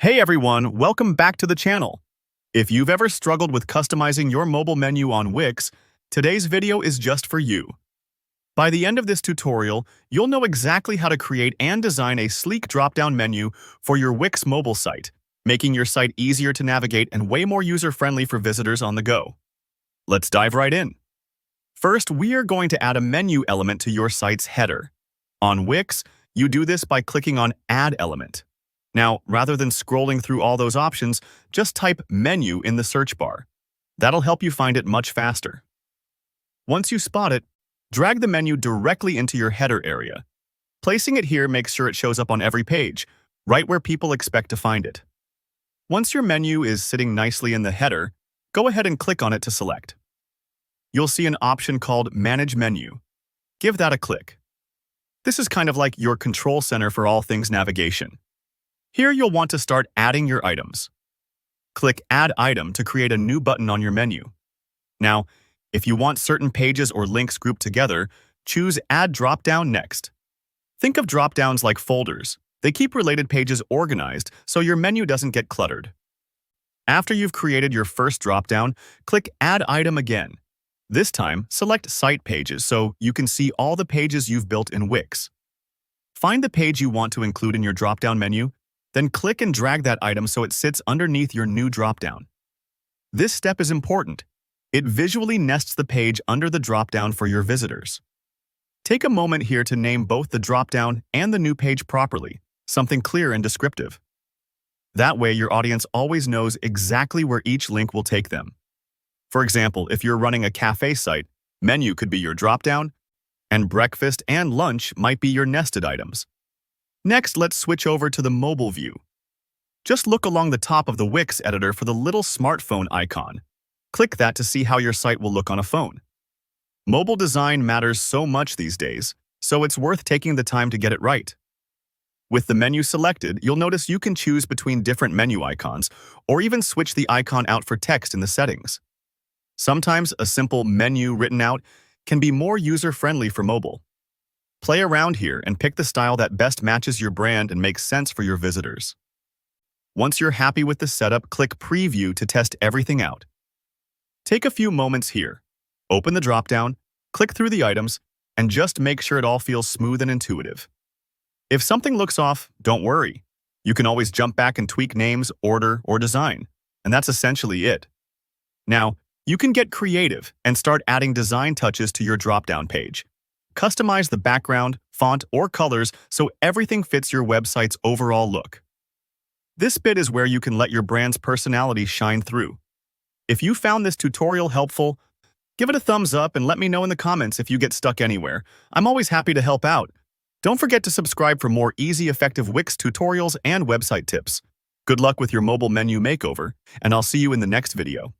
Hey everyone, welcome back to the channel. If you've ever struggled with customizing your mobile menu on Wix, today's video is just for you. By the end of this tutorial, you'll know exactly how to create and design a sleek drop-down menu for your Wix mobile site, making your site easier to navigate and way more user-friendly for visitors on the go. Let's dive right in. First, we are going to add a menu element to your site's header. On Wix, you do this by clicking on Add Element. Now, rather than scrolling through all those options, just type Menu in the search bar. That'll help you find it much faster. Once you spot it, drag the menu directly into your header area. Placing it here makes sure it shows up on every page, right where people expect to find it. Once your menu is sitting nicely in the header, go ahead and click on it to select. You'll see an option called Manage Menu. Give that a click. This is kind of like your control center for all things navigation. Here you'll want to start adding your items. Click Add Item to create a new button on your menu. Now, if you want certain pages or links grouped together, choose Add Dropdown next. Think of dropdowns like folders. They keep related pages organized so your menu doesn't get cluttered. After you've created your first dropdown, click Add Item again. This time, select Site Pages so you can see all the pages you've built in Wix. Find the page you want to include in your dropdown menu, then click and drag that item so it sits underneath your new dropdown. This step is important. It visually nests the page under the dropdown for your visitors. Take a moment here to name both the dropdown and the new page properly, something clear and descriptive. That way, your audience always knows exactly where each link will take them. For example, if you're running a cafe site, menu could be your dropdown, and breakfast and lunch might be your nested items. Next, let's switch over to the mobile view. Just look along the top of the Wix editor for the little smartphone icon. Click that to see how your site will look on a phone. Mobile design matters so much these days, so it's worth taking the time to get it right. With the menu selected, you'll notice you can choose between different menu icons, or even switch the icon out for text in the settings. Sometimes a simple menu written out can be more user-friendly for mobile. Play around here and pick the style that best matches your brand and makes sense for your visitors. Once you're happy with the setup, click Preview to test everything out. Take a few moments here. Open the dropdown, click through the items, and just make sure it all feels smooth and intuitive. If something looks off, don't worry. You can always jump back and tweak names, order, or design, and that's essentially it. Now, you can get creative and start adding design touches to your dropdown page. Customize the background, font, or colors so everything fits your website's overall look. This bit is where you can let your brand's personality shine through. If you found this tutorial helpful, give it a thumbs up and let me know in the comments if you get stuck anywhere. I'm always happy to help out. Don't forget to subscribe for more easy, effective Wix tutorials and website tips. Good luck with your mobile menu makeover, and I'll see you in the next video.